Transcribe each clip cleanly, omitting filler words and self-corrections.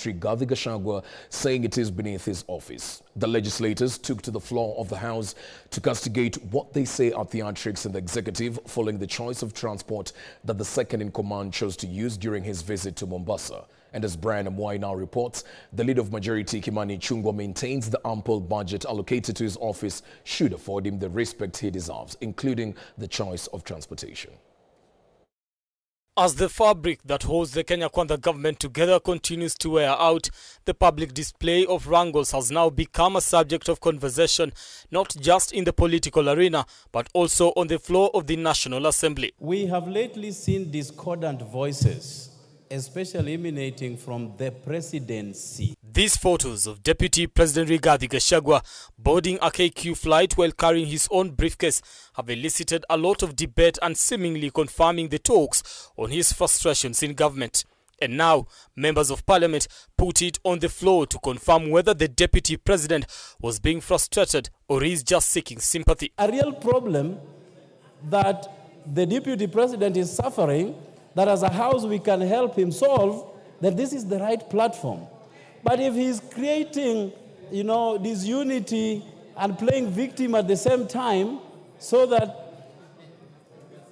Rigathi Gachagua, saying it is beneath his office. The legislators took to the floor of the House to castigate what they say are theatrics in the executive following the choice of transport that the second-in-command chose to use during his visit to Mombasa. And as Brian Mwai now reports, the leader of majority Kimani Ichung'wah maintains the ample budget allocated to his office should afford him the respect he deserves, including the choice of transportation. As the fabric that holds the Kenya Kwanza government together continues to wear out, the public display of wrangles has now become a subject of conversation, not just in the political arena, but also on the floor of the National Assembly. We have lately seen discordant voices, especially emanating from the presidency. These photos of Deputy President Rigathi Gachagua boarding a KQ flight while carrying his own briefcase have elicited a lot of debate and seemingly confirming the talks on his frustrations in government. And now, members of parliament put it on the floor to confirm whether the deputy president was being frustrated or is just seeking sympathy. A real problem that the deputy president is suffering, that as a house we can help him solve, that this is the right platform. But if he's creating, disunity and playing victim at the same time so that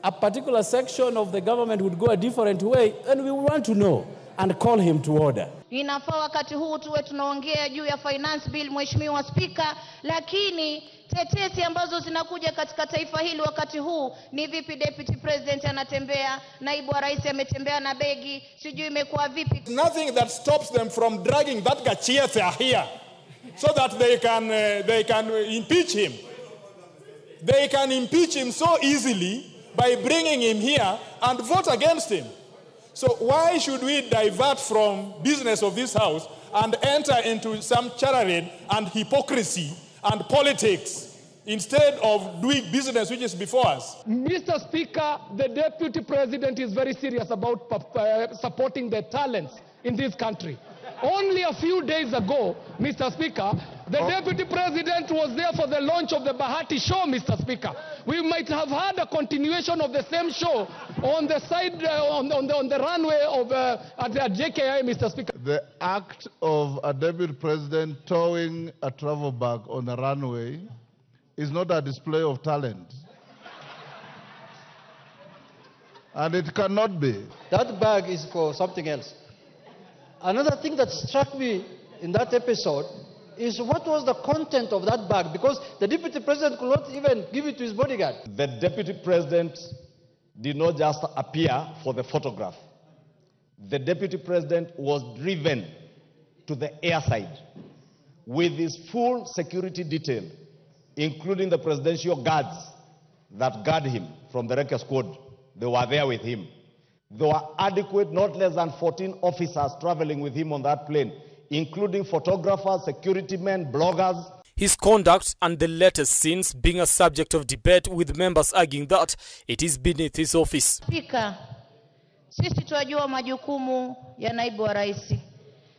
a particular section of the government would go a different way, then we want to know and call him to order. Inafaa wakati huu tuwe tunaongea juu ya finance bill, Mheshimiwa Spika, lakini tetesi ambazo zinakuja katika taifa hili wakati huu ni vipi deputy president anatembea, naibu wa rais ametembea na begi, sijui imekuwa vipi. Nothing that stops them from dragging that Gachiethe here so that they can impeach him. They can impeach him so easily by bringing him here and vote against him. So why should we divert from business of this house and enter into some charade and hypocrisy and politics instead of doing business which is before us? Mr. Speaker, the Deputy President is very serious about supporting the talents in this country. Only a few days ago, Mr. Speaker, the Deputy President was there for the launch of the Bahati show, Mr. Speaker. We might have had a continuation of the same show on the side, on the runway of at JKI, Mr. Speaker. The act of a Deputy President towing a travel bag on a runway is not a display of talent. And it cannot be. That bag is for something else. Another thing that struck me in that episode is what was the content of that bag, because the deputy president could not even give it to his bodyguard. The deputy president did not just appear for the photograph. The deputy president was driven to the airside with his full security detail, including the presidential guards that guard him from the wrecker squad. They were there with him. There were adequate, not less than 14 officers traveling with him on that plane, including photographers, security men, bloggers. His conduct and the latest scenes being a subject of debate, with members arguing that it is beneath his office. Speaker, sisi tunajua majukumu ya naibu wa rais.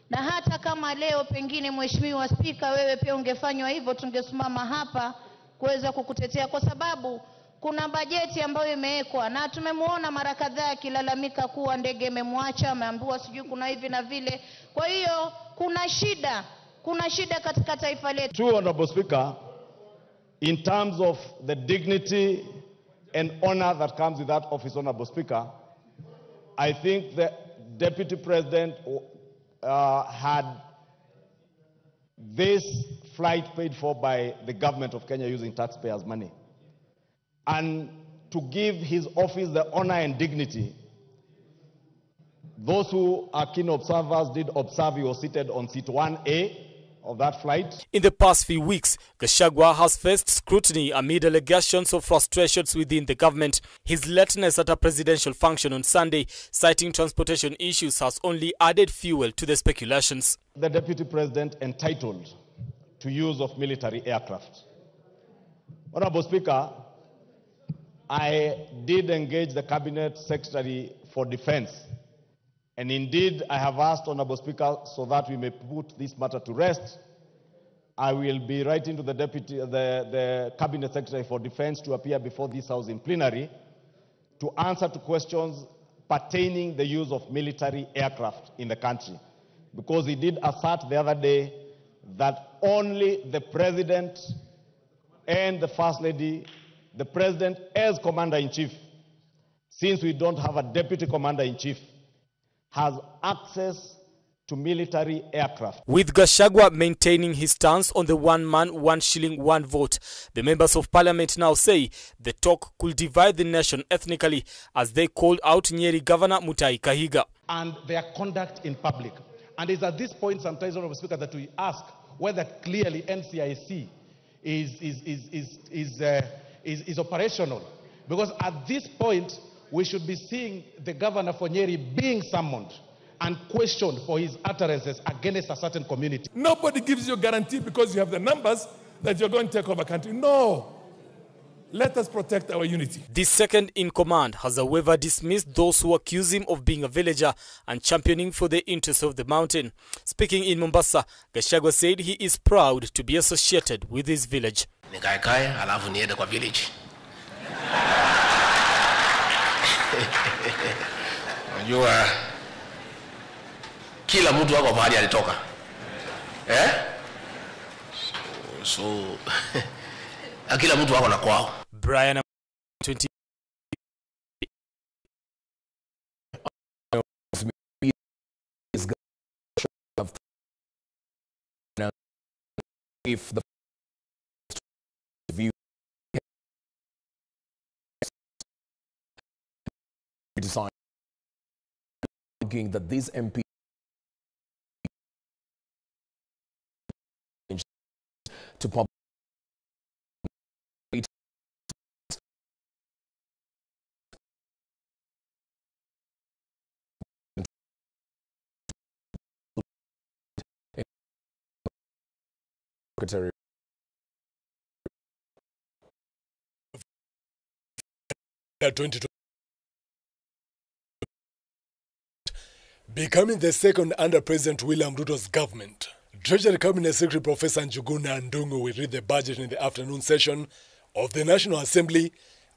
Na hata kama leo pengine Mheshimiwa Spika wewe pia ungefanywa hivyo, tungesimama hapa kuweza kukutetea, kwa sababu kuna bajeti ambayo imewekwa na tumemuona mara kadhaa akilalamika kuwa ndege imemwacha, ameambiwa sijui kuna hivi na vile. Kwa hiyo kuna shida katika taifa letu. True, Honorable Speaker, in terms of the dignity and honor that comes with that office, Honorable Speaker, I think the Deputy President had this flight paid for by the government of Kenya using taxpayers' money. And to give his office the honor and dignity, those who are keen observers did observe he was seated on seat 1A of that flight. In the past few weeks, Gachagua has faced scrutiny amid allegations of frustrations within the government. His lateness at a presidential function on Sunday, citing transportation issues, has only added fuel to the speculations. The Deputy President entitled to use of military aircraft. Honorable Speaker, I did engage the Cabinet Secretary for Defense, and indeed I have asked, Honorable Speaker, so that we may put this matter to rest, I will be writing to the Cabinet Secretary for Defense to appear before this House in plenary to answer to questions pertaining the use of military aircraft in the country. because he did assert the other day that only the president and the first lady, the president as commander-in-chief, since we don't have a deputy commander-in-chief, has access to military aircraft. With Gachagua maintaining his stance on the one man, one shilling, one vote, the members of parliament now say the talk could divide the nation ethnically as they called out Nyeri Governor Mutahi Kahiga. And their conduct in public. And it's at this point sometimes, Honorable Speaker, that we ask whether clearly NCIC is operational. Because at this point, we should be seeing the governor for Nyeri being summoned and questioned for his utterances against a certain community. Nobody gives you a guarantee because you have the numbers that you're going to take over country. No. Let us protect our unity. The second in command has however dismissed those who accuse him of being a villager and championing for the interests of the mountain. Speaking in Mombasa, Gachagua said he is proud to be associated with his village. Alafu niende kwa village. Unajua kila mtu wako mahali alitoka. So kila mtu wako na kwao. Brian 20 if the view design that these MP to public Secretary becoming the second under President William Ruto's government. Treasury Cabinet Secretary Professor Njuguna Ndungu will read the budget in the afternoon session of the National Assembly,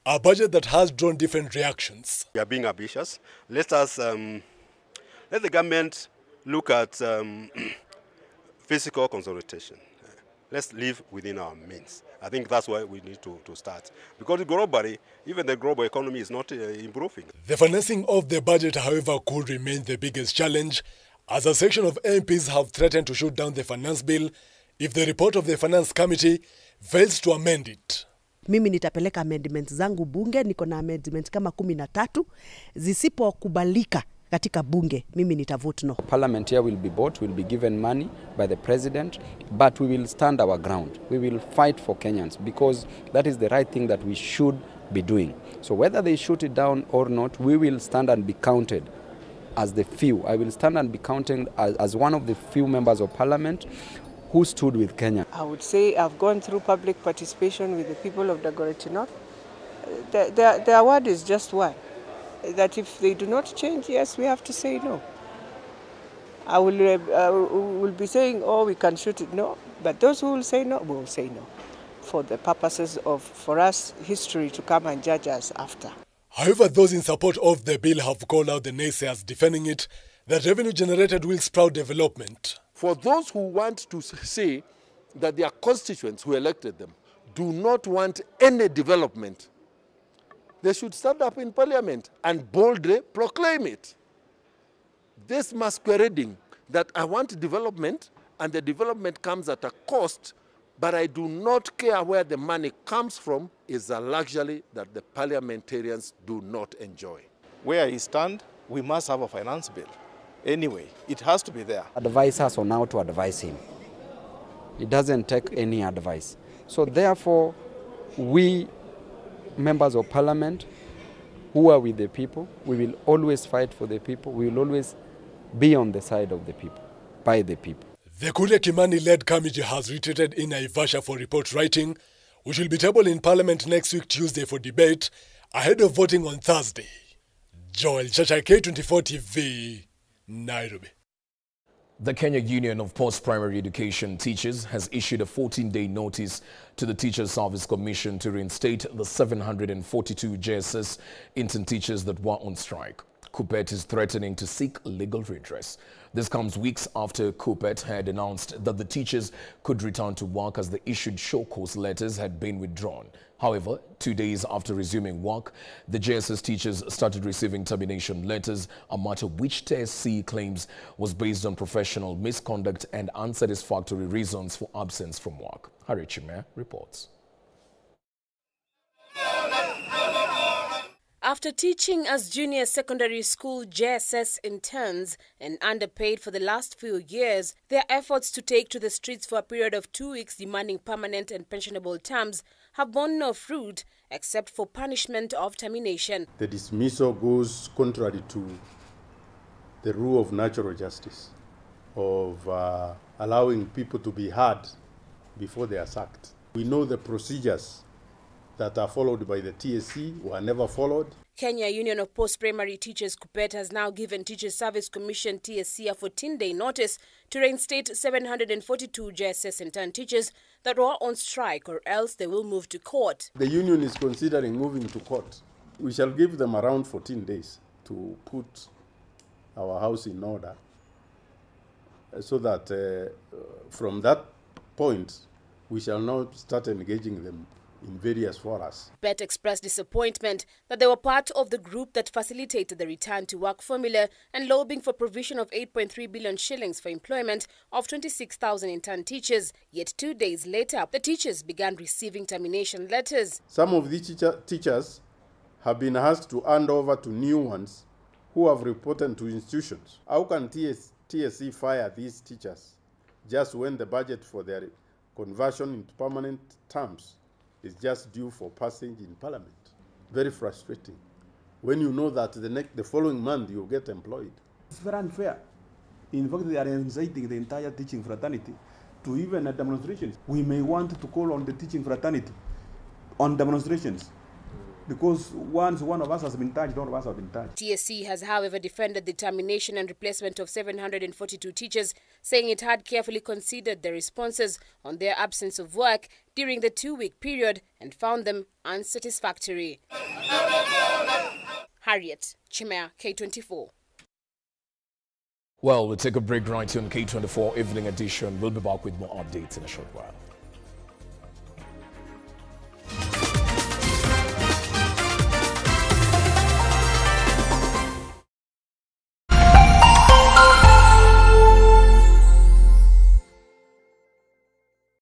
a budget that has drawn different reactions. We are being ambitious. Let us let the government look at fiscal consolidation. Let's live within our means. I think that's why we need to start. Because globally, even the global economy is not improving. The financing of the budget, however, could remain the biggest challenge, as a section of MPs have threatened to shoot down the finance bill if the report of the Finance Committee fails to amend it. Mimi nitapeleka amendments zangu bunge, niko na amendments kama 13, zisipokubalika katika bunge, mimi nitavote no. Parliament here will be bought, will be given money by the president, but we will stand our ground. We will fight for Kenyans because that is the right thing that we should be doing. So whether they shoot it down or not, we will stand and be counted as the few. I will stand and be counted as one of the few members of parliament who stood with Kenya. I would say I've gone through public participation with the people of Dagoretti North. Their word is just one. That if they do not change, yes, we have to say no. I will be saying, oh, we can shoot it, no. But those who will say no, will say no. For the purposes of, for us, history to come and judge us after. However, those in support of the bill have called out the naysayers defending it, that revenue generated will sprout development. For those who want to say that their constituents who elected them do not want any development, they should stand up in parliament and boldly proclaim it. This masquerading that I want development and the development comes at a cost, but I do not care where the money comes from, is a luxury that the parliamentarians do not enjoy. Where he stands, we must have a finance bill. Anyway, it has to be there. Advise us on how to advise him. He doesn't take any advice. So therefore, we members of parliament who are with the people, we will always fight for the people. We will always be on the side of the people, by the people. The Kuria Kimani-led committee has retreated in Naivasha for report writing, which will be tabled in Parliament next week, Tuesday, for debate, ahead of voting on Thursday. Joel Chacha, K24 TV, Nairobi. The Kenya Union of Post-Primary Education Teachers has issued a 14-day notice to the Teachers Service Commission to reinstate the 742 JSS intern teachers that were on strike. KUPPET is threatening to seek legal redress. This comes weeks after KUPPET had announced that the teachers could return to work as the issued show cause letters had been withdrawn. However, 2 days after resuming work, the JSS teachers started receiving termination letters, a matter which TSC claims was based on professional misconduct and unsatisfactory reasons for absence from work. Harry Chime reports. After teaching as junior secondary school JSS interns and underpaid for the last few years, their efforts to take to the streets for a period of 2 weeks demanding permanent and pensionable terms have borne no fruit except for punishment of termination. The dismissal goes contrary to the rule of natural justice, of allowing people to be heard before they are sacked. We know the procedures that are followed by the TSC were never followed. Kenya Union of Post-Primary Teachers KUPPET has now given Teachers Service Commission TSC a 14-day notice to reinstate 742 JSS intern teachers that were on strike, or else they will move to court. The union is considering moving to court. We shall give them around 14 days to put our house in order so that from that point we shall now start engaging them in various forums. KUPPET expressed disappointment that they were part of the group that facilitated the return to work formula and lobbying for provision of 8.3 billion shillings for employment of 26,000 intern teachers. Yet 2 days later, the teachers began receiving termination letters. Some of these teachers have been asked to hand over to new ones who have reported to institutions. How can TSC fire these teachers just when the budget for their conversion into permanent terms is just due for passage in Parliament? Very frustrating when you know that the following month you'll get employed. It's very unfair. In fact, they are inciting the entire teaching fraternity to even a demonstration. We may want to call on the teaching fraternity on demonstrations, because once one of us has been touched, all of us have been touched. TSC has, however, defended the termination and replacement of 742 teachers, saying it had carefully considered the responses on their absence of work during the 2-week period and found them unsatisfactory. Harriet Chimea, K24. Well, we'll take a break right here on K24 Evening Edition. We'll be back with more updates in a short while.